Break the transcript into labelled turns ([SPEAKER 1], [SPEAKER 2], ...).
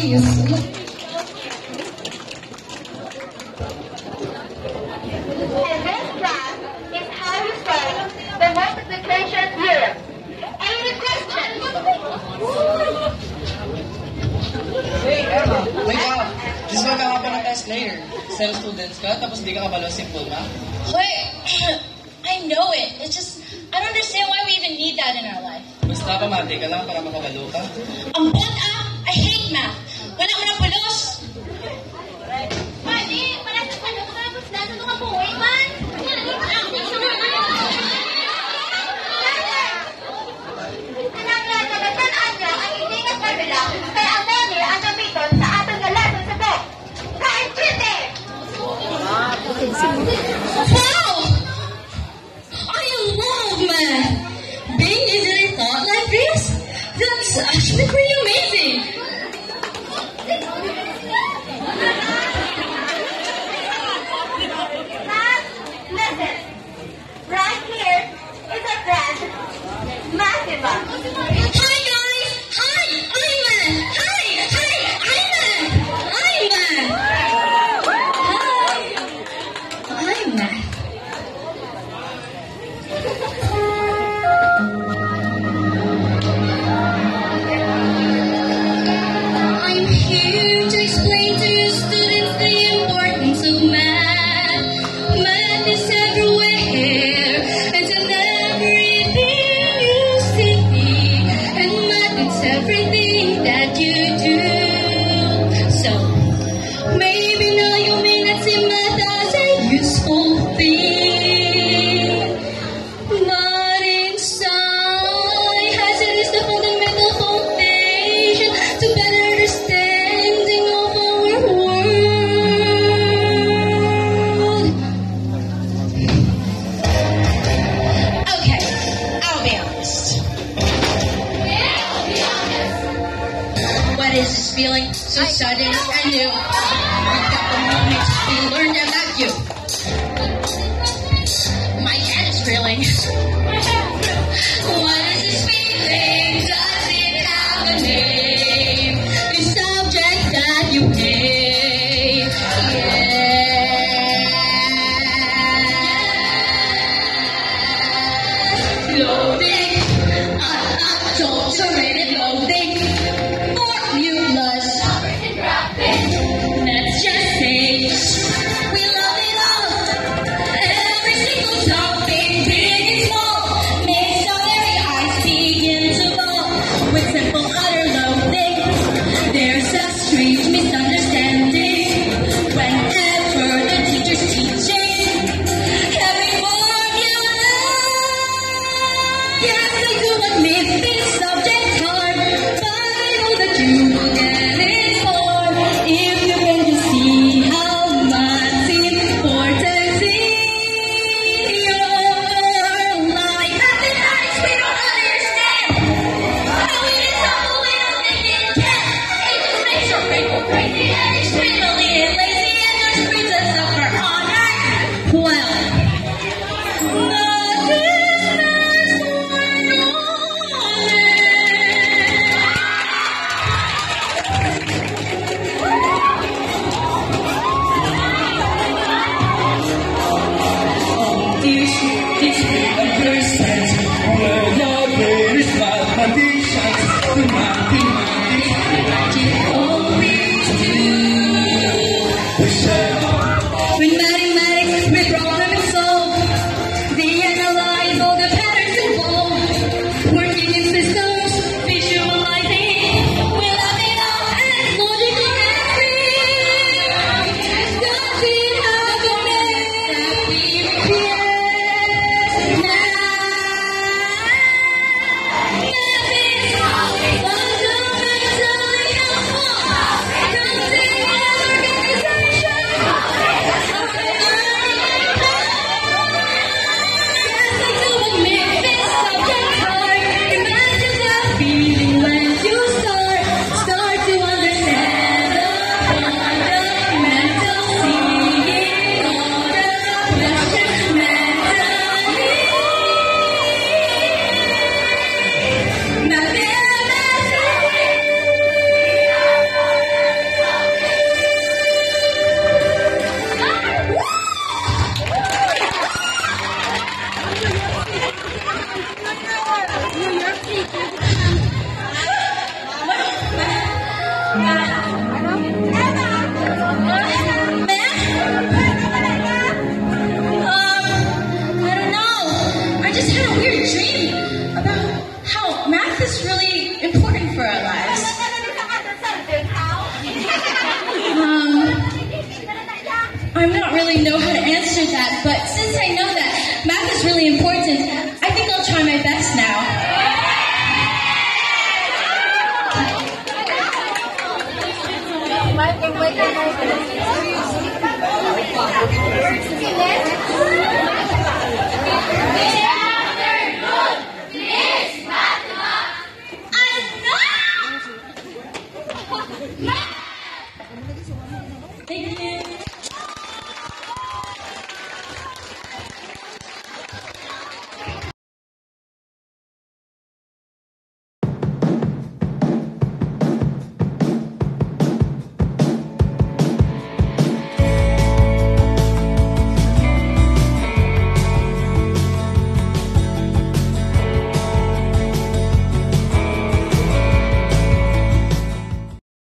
[SPEAKER 1] please.
[SPEAKER 2] And this class is how you solve the multiplication theorem. Any questions?
[SPEAKER 3] Hey, Emma, wake up! This one ka pa ng test later. Cell students ka, tapos di ka kabalo simple math.
[SPEAKER 1] Wait, I know it. It's just, I don't understand why we even need that in our life.
[SPEAKER 3] Basta pamati ka lang para makabalo ka.
[SPEAKER 1] Ang I hate math. Wala mo na pulos.
[SPEAKER 2] Pwede, para sa ano ka, tapos nasa ka buhay man. Tandaan niya ang iligas formula kaya ang mami ang gamiton sa atong galasan sa book. Kahit pretty!
[SPEAKER 1] Wow! I love math. Being easily thought like this, that's actually pretty amazing.
[SPEAKER 2] Math, listen. Right here is a brand, Massiva.
[SPEAKER 1] Hi guys! Hi! I'm Math! Hi! Hi! I'm Math! I'm Math! Hi! I'm Math. I'm here to explain to you students the importance of math. Math is everywhere, it's in everything you see, and math is everything that you do. So, maybe now you may not see math as a useful thing, but inside has it is the fundamental foundation to better understanding of our world. Okay, I'll be honest. What is this feeling so sudden and new? We've got the moment we learned about you. My head is reeling. What is this feeling? Does it have a name? The subject that you hate. Yes. Loading. Unadulterated loading. Formulas. Let's just say we love it all. Every single topic, big and small, makes our very eyes begin to ball. With simple utter loathing, there's a strange misunderstanding. Whenever the teacher's teaching, every formula. Yes, I do admit this subject's hard, but I know that you will get it more if you can just see how much importance in your life. Mathematics we don't understand. How it is so we don't think it can. It just makes your brain go crazy and extremely lazy and just brings us suffer all night. Well, nothing is nice for knowledge. is really important for our lives. I'm not really know how to answer that, but since I know that math is really important, I think I'll try my best now.